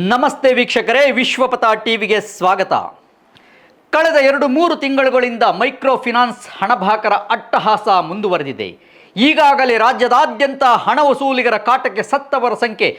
ನಮಸ್ತೆ ವೀಕ್ಷಕರೇ, ವಿಶ್ವಪಥ ಟಿವಿಗೆ ಸ್ವಾಗತ. ಕಳೆದ 2-3 ತಿಂಗಳುಗಳಿಂದ ಮೈಕ್ರೋ ಫಿನಾನ್ಸ್ ಹಣಭಾಕರ ಅಟ್ಟಹಾಸ ಮುಂದುವರೆದಿದೆ. ಈಗಾಗಲೇ ರಾಜ್ಯದಾದ್ಯಂತ ಹಣ ವಸೂಲಿಗರ ಕಾಟಕ್ಕೆ ಸತ್ತವರ ಸಂಖ್ಯೆ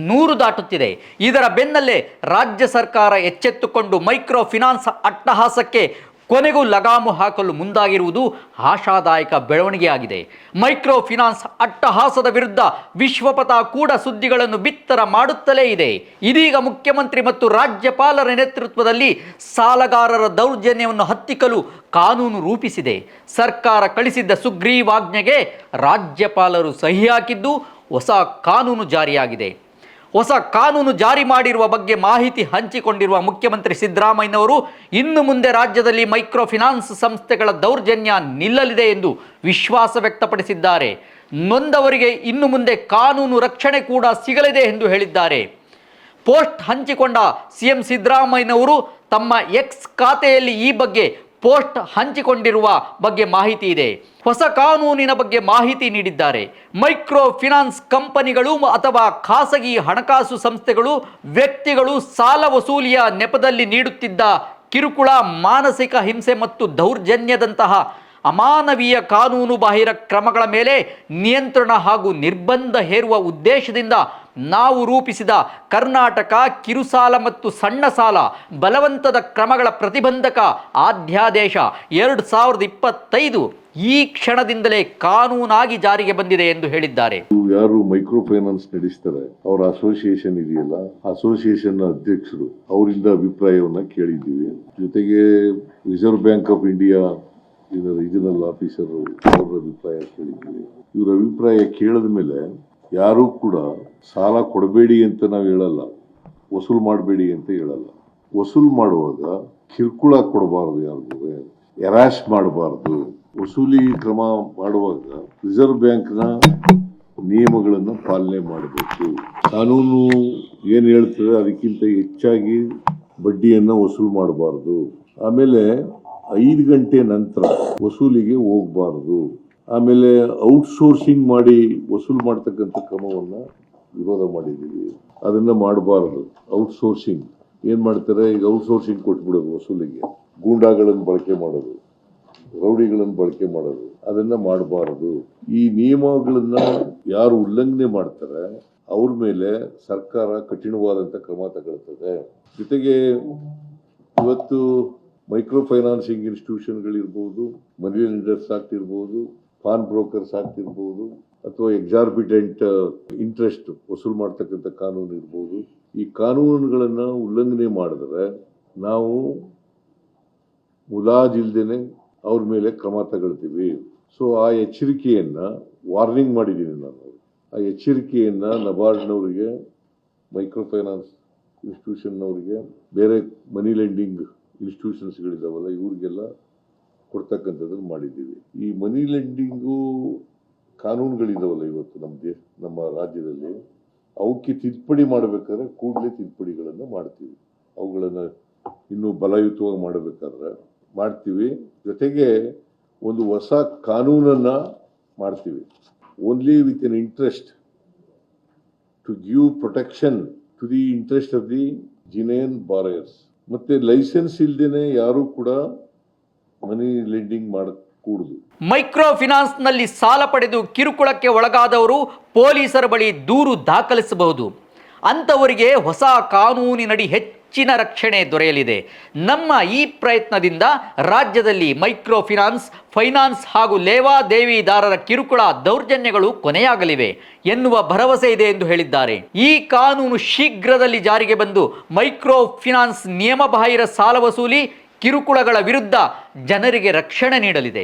100 ದಾಟುತ್ತಿದೆ. ಇದರ ಬೆನ್ನಲ್ಲೇ ರಾಜ್ಯ ಸರ್ಕಾರ ಎಚ್ಚೆತ್ತುಕೊಂಡು ಮೈಕ್ರೋ ಫಿನಾನ್ಸ್ ಅಟ್ಟಹಾಸಕ್ಕೆ ಕೊನೆಗೂ ಲಗಾಮು ಹಾಕಲು ಮುಂದಾಗಿರುವುದು ಆಶಾದಾಯಕ ಬೆಳವಣಿಗೆಯಾಗಿದೆ. ಮೈಕ್ರೋ ಫಿನಾನ್ಸ್ ಅಟ್ಟಹಾಸದ ವಿರುದ್ಧ ವಿಶ್ವಪಥ ಕೂಡ ಸುದ್ದಿಗಳನ್ನು ಬಿತ್ತರ ಮಾಡುತ್ತಲೇ ಇದೆ. ಇದೀಗ ಮುಖ್ಯಮಂತ್ರಿ ಮತ್ತು ರಾಜ್ಯಪಾಲರ ನೇತೃತ್ವದಲ್ಲಿ ಸಾಲಗಾರರ ದೌರ್ಜನ್ಯವನ್ನು ಹತ್ತಿಕ್ಕಲು ಕಾನೂನು ರೂಪಿಸಿದೆ. ಸರ್ಕಾರ ಕಳಿಸಿದ್ದ ಸುಗ್ರೀವಾಜ್ಞೆಗೆ ರಾಜ್ಯಪಾಲರು ಸಹಿ ಹಾಕಿದ್ದು ಹೊಸ ಕಾನೂನು ಜಾರಿಯಾಗಿದೆ. ಹೊಸ ಕಾನೂನು ಜಾರಿ ಮಾಡಿರುವ ಬಗ್ಗೆ ಮಾಹಿತಿ ಹಂಚಿಕೊಂಡಿರುವ ಮುಖ್ಯಮಂತ್ರಿ ಸಿದ್ದರಾಮಯ್ಯನವರು ಇನ್ನು ಮುಂದೆ ರಾಜ್ಯದಲ್ಲಿ ಮೈಕ್ರೋ ಫಿನಾನ್ಸ್ ಸಂಸ್ಥೆಗಳ ದೌರ್ಜನ್ಯ ನಿಲ್ಲಲಿದೆ ಎಂದು ವಿಶ್ವಾಸ ವ್ಯಕ್ತಪಡಿಸಿದ್ದಾರೆ. ನೊಂದವರಿಗೆ ಇನ್ನು ಮುಂದೆ ಕಾನೂನು ರಕ್ಷಣೆ ಕೂಡ ಸಿಗಲಿದೆ ಎಂದು ಹೇಳಿದ್ದಾರೆ. ಪೋಸ್ಟ್ ಹಂಚಿಕೊಂಡ ಸಿಎಂ ಸಿದ್ದರಾಮಯ್ಯನವರು ತಮ್ಮ ಎಕ್ಸ್ ಖಾತೆಯಲ್ಲಿ ಈ ಬಗ್ಗೆ ಪೋಸ್ಟ್ ಹಂಚಿಕೊಂಡಿರುವ ಬಗ್ಗೆ ಮಾಹಿತಿ ಇದೆ. ಹೊಸ ಕಾನೂನಿನ ಬಗ್ಗೆ ಮಾಹಿತಿ ನೀಡಿದ್ದಾರೆ. ಮೈಕ್ರೋ ಫಿನಾನ್ಸ್ ಕಂಪನಿಗಳು ಅಥವಾ ಖಾಸಗಿ ಹಣಕಾಸು ಸಂಸ್ಥೆಗಳು ವ್ಯಕ್ತಿಗಳು ಸಾಲ ವಸೂಲಿಯ ನೆಪದಲ್ಲಿ ನೀಡುತ್ತಿದ್ದ ಕಿರುಕುಳ, ಮಾನಸಿಕ ಹಿಂಸೆ ಮತ್ತು ದೌರ್ಜನ್ಯದಂತಹ ಅಮಾನವೀಯ ಕಾನೂನು ಬಾಹಿರ ಕ್ರಮಗಳ ಮೇಲೆ ನಿಯಂತ್ರಣ ಹಾಗೂ ನಿರ್ಬಂಧ ಹೇರುವ ಉದ್ದೇಶದಿಂದ ನಾವು ರೂಪಿಸಿದ ಕರ್ನಾಟಕ ಕಿರುಸಾಲ ಮತ್ತು ಸಣ್ಣ ಸಾಲ ಬಲವಂತದ ಕ್ರಮಗಳ ಪ್ರತಿಬಂಧಕ ಅಧ್ಯಾದೇಶ 2025 ಈ ಕ್ಷಣದಿಂದಲೇ ಕಾನೂನಾಗಿ ಜಾರಿಗೆ ಬಂದಿದೆ ಎಂದು ಹೇಳಿದ್ದಾರೆ. ಯಾರು ಮೈಕ್ರೋ ಫೈನಾನ್ಸ್ ನಡೆಸ್ತಾರೆ ಅವರ ಅಸೋಸಿಯೇಷನ್ ಇದೆಯಲ್ಲ, ಅಸೋಸಿಯೇಷನ್ ಅಧ್ಯಕ್ಷರು ಅವರಿಂದ ಅಭಿಪ್ರಾಯವನ್ನ ಕೇಳಿದ್ದೀವಿ. ಜೊತೆಗೆ reserve bank of India regional officer ಅವರ ಅಭಿಪ್ರಾಯ ಕೇಳಿದ್ದೀವಿ. ಇವರ ಅಭಿಪ್ರಾಯ ಕೇಳಿದ ಮೇಲೆ ಯಾರು ಕೂಡ ಸಾಲ ಕೊಡಬೇಡಿ ಅಂತ ನಾವು ಹೇಳಲ್ಲ, ವಸೂಲ್ ಮಾಡಬೇಡಿ ಅಂತ ಹೇಳಲ್ಲ. ವಸೂಲ್ ಮಾಡುವಾಗ ಕಿರುಕುಳ ಕೊಡಬಾರದು, ಯಾರಿಗೂ ಎರಾಶ್ ಮಾಡಬಾರದು. ವಸೂಲಿ ಕ್ರಮ ಮಾಡುವಾಗ ರಿಸರ್ವ್ ಬ್ಯಾಂಕ್ನ ನಿಯಮಗಳನ್ನು ಪಾಲನೆ ಮಾಡಬೇಕು. ಕಾನೂನು ಏನು ಹೇಳ್ತದೆ ಅದಕ್ಕಿಂತ ಹೆಚ್ಚಾಗಿ ಬಡ್ಡಿಯನ್ನ ವಸೂಲು ಮಾಡಬಾರದು. ಆಮೇಲೆ 5 ಗಂಟೆ ನಂತರ ವಸೂಲಿಗೆ ಹೋಗಬಾರದು. ಆಮೇಲೆ ಔಟ್ಸೋರ್ಸಿಂಗ್ ಮಾಡಿ ವಸೂಲು ಮಾಡ್ತಕ್ಕಂಥ ಕ್ರಮವನ್ನ ವಿರೋಧ ಮಾಡಿದ್ದೀವಿ. ಅದನ್ನ ಮಾಡಬಾರದು. ಔಟ್ಸೋರ್ಸಿಂಗ್ ಏನ್ ಮಾಡ್ತಾರೆ, ಈಗ ಔಟ್ಸೋರ್ಸಿಂಗ್ ಕೊಟ್ಬಿಡೋದು, ವಸೂಲಿಗೆ ಗೂಂಡಾಗಳನ್ನು ಬಳಕೆ ಮಾಡೋದು, ರೌಡಿಗಳನ್ನು ಬಳಕೆ ಮಾಡೋದು, ಅದನ್ನ ಮಾಡಬಾರದು. ಈ ನಿಯಮಗಳನ್ನ ಯಾರು ಉಲ್ಲಂಘನೆ ಮಾಡ್ತಾರೆ ಅವ್ರ ಮೇಲೆ ಸರ್ಕಾರ ಕಠಿಣವಾದಂತ ಕ್ರಮ ತಗೊಳ್ತದೆ. ಜೊತೆಗೆ ಇವತ್ತು ಮೈಕ್ರೋ ಫೈನಾನ್ಸಿಂಗ್ ಇನ್ಸ್ಟಿಟ್ಯೂಷನ್ಗಳಿರ್ಬೋದು, ಮನಿ ಲೆಂಡರ್ಸ್ ಆಗ್ತಿರ್ಬೋದು, ಪಾನ್ ಬ್ರೋಕರ್ಸ್ ಆಗ್ತಿರ್ಬೋದು, ಅಥವಾ ಎಕ್ಸಾರ್ಬಿಟೆಂಟ್ ಇಂಟ್ರೆಸ್ಟ್ ವಸೂಲು ಮಾಡ್ತಕ್ಕಂಥ ಕಾನೂನು ಇರ್ಬೋದು. ಈ ಕಾನೂನುಗಳನ್ನ ಉಲ್ಲಂಘನೆ ಮಾಡಿದ್ರೆ ನಾವು ಮುಲಾಜಿಲ್ದೇನೆ ಅವ್ರ ಮೇಲೆ ಕ್ರಮ ತಗೊಳ್ತೀವಿ. ಸೊ ಆ ಎಚ್ಚರಿಕೆಯನ್ನ ವಾರ್ನಿಂಗ್ ಮಾಡಿದ್ದೀನಿ ನಾನು. ಆ ಎಚ್ಚರಿಕೆಯನ್ನ ನಬಾರ್ಡ್ನವರಿಗೆ, ಮೈಕ್ರೋ ಫೈನಾನ್ಸ್ ಇನ್ಸ್ಟಿಟ್ಯೂಷನ್ನವರಿಗೆ, ಬೇರೆ ಮನಿ ಲೆಂಡಿಂಗ್ ಇನ್ಸ್ಟಿಟ್ಯೂಷನ್ಸ್ಗಳಿದಾವಲ್ಲ ಇವ್ರಿಗೆಲ್ಲ ಕೊಡ್ತಕ್ಕಂಥದ್ದನ್ನು ಮಾಡಿದ್ದೀವಿ. ಈ ಮನಿ ಲೆಂಡಿಂಗು ಕಾನೂನುಗಳಿದಾವಲ್ಲ ಇವತ್ತು ನಮ್ಮ ರಾಜ್ಯದಲ್ಲಿ, ಅವಕ್ಕೆ ತಿದ್ದುಪಡಿ ಮಾಡಬೇಕಾದ್ರೆ ಕೂಡಲೇ ತಿದ್ದುಪಡಿಗಳನ್ನು ಮಾಡ್ತೀವಿ. ಅವುಗಳನ್ನು ಇನ್ನೂ ಬಲಯುತವಾಗಿ ಮಾಡಬೇಕಾದ್ರೆ ಮಾಡ್ತೀವಿ. ಜೊತೆಗೆ ಒಂದು ಹೊಸ ಕಾನೂನನ್ನ ಮಾಡ್ತೀವಿ. Only with an interest to give protection to the interest of the genuine borrowers. ಮತ್ತೆ ಲೈಸೆನ್ಸ್ ಇಲ್ದೇನೆ ಯಾರು ಕೂಡ ಮನಿ ಲೆಂಡಿಂಗ್ ಮಾಡಕೂಡದು. ಮೈಕ್ರೋ ಫಿನಾನ್ಸ್ ನಲ್ಲಿ ಸಾಲ ಪಡೆದು ಕಿರುಕುಳಕ್ಕೆ ಒಳಗಾದವರು ಪೊಲೀಸರ ಬಳಿ ದೂರು ದಾಖಲಿಸಬಹುದು. ಅಂತವರಿಗೆ ಹೊಸ ಕಾನೂನಿನಡಿ ಹೆಚ್ಚಿನ ರಕ್ಷಣೆ ದೊರೆಯಲಿದೆ. ನಮ್ಮ ಈ ಪ್ರಯತ್ನದಿಂದ ರಾಜ್ಯದಲ್ಲಿ ಮೈಕ್ರೋ ಫೈನಾನ್ಸ್ ಹಾಗೂ ಲೇವಾದೇವಿದಾರರ ಕಿರುಕುಳ ದೌರ್ಜನ್ಯಗಳು ಕೊನೆಯಾಗಲಿವೆ ಎನ್ನುವ ಭರವಸೆ ಇದೆ ಎಂದು ಹೇಳಿದ್ದಾರೆ. ಈ ಕಾನೂನು ಶೀಘ್ರದಲ್ಲಿ ಜಾರಿಗೆ ಬಂದು ಮೈಕ್ರೋ ಫಿನಾನ್ಸ್ ನಿಯಮಬಾಹಿರ ಸಾಲ ವಸೂಲಿ ಕಿರುಕುಳಗಳ ವಿರುದ್ಧ ಜನರಿಗೆ ರಕ್ಷಣೆ ನೀಡಲಿದೆ.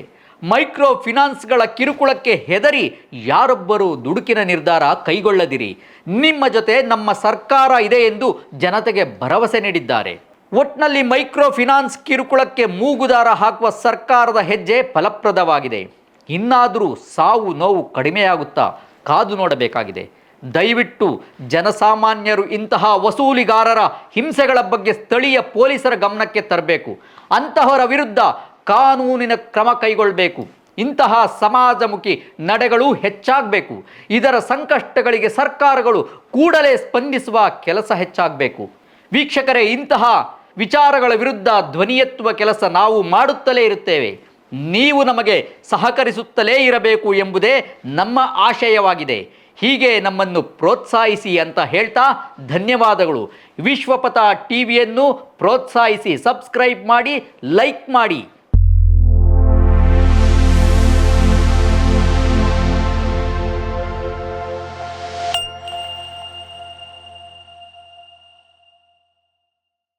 ಮೈಕ್ರೋ ಫಿನಾನ್ಸ್ಗಳ ಕಿರುಕುಳಕ್ಕೆ ಹೆದರಿ ಯಾರೊಬ್ಬರು ದುಡುಕಿನ ನಿರ್ಧಾರ ಕೈಗೊಳ್ಳದಿರಿ. ನಿಮ್ಮ ಜೊತೆ ನಮ್ಮ ಸರ್ಕಾರ ಇದೆ ಎಂದು ಜನತೆಗೆ ಭರವಸೆ ನೀಡಿದ್ದಾರೆ. ಒಟ್ನಲ್ಲಿ ಮೈಕ್ರೋ ಫಿನಾನ್ಸ್ ಕಿರುಕುಳಕ್ಕೆ ಮೂಗುದಾರ ಹಾಕುವ ಸರ್ಕಾರದ ಹೆಜ್ಜೆ ಫಲಪ್ರದವಾಗಿದೆ. ಇನ್ನಾದರೂ ಸಾವು ನೋವು ಕಡಿಮೆಯಾಗುತ್ತಾ ಕಾದು ನೋಡಬೇಕಾಗಿದೆ. ದಯವಿಟ್ಟು ಜನಸಾಮಾನ್ಯರು ಇಂತಹ ವಸೂಲಿಗಾರರ ಹಿಂಸೆಗಳ ಬಗ್ಗೆ ಸ್ಥಳೀಯ ಪೊಲೀಸರ ಗಮನಕ್ಕೆ ತರಬೇಕು. ಅಂತಹವರ ವಿರುದ್ಧ ಕಾನೂನಿನ ಕ್ರಮ ಕೈಗೊಳ್ಳಬೇಕು. ಇಂತಹ ಸಮಾಜಮುಖಿ ನಡೆಗಳು ಹೆಚ್ಚಾಗಬೇಕು. ಇದರ ಸಂಕಷ್ಟಗಳಿಗೆ ಸರ್ಕಾರಗಳು ಕೂಡಲೇ ಸ್ಪಂದಿಸುವ ಕೆಲಸ ಹೆಚ್ಚಾಗಬೇಕು. ವೀಕ್ಷಕರೇ, ಇಂತಹ ವಿಚಾರಗಳ ವಿರುದ್ಧ ಧ್ವನಿ ಎತ್ತುವ ಕೆಲಸ ನಾವು ಮಾಡುತ್ತಲೇ ಇರುತ್ತೇವೆ. ನೀವು ನಮಗೆ ಸಹಕರಿಸುತ್ತಲೇ ಇರಬೇಕು ಎಂಬುದೇ ನಮ್ಮ ಆಶಯವಾಗಿದೆ. ಹೀಗೆ ನಮ್ಮನ್ನು ಪ್ರೋತ್ಸಾಹಿಸಿ ಅಂತ ಹೇಳ್ತಾ ಧನ್ಯವಾದಗಳು. ವಿಶ್ವಪಥ ಟಿವಿಯನ್ನು ಪ್ರೋತ್ಸಾಹಿಸಿ, ಸಬ್ಸ್ಕ್ರೈಬ್ ಮಾಡಿ, ಲೈಕ್ ಮಾಡಿ.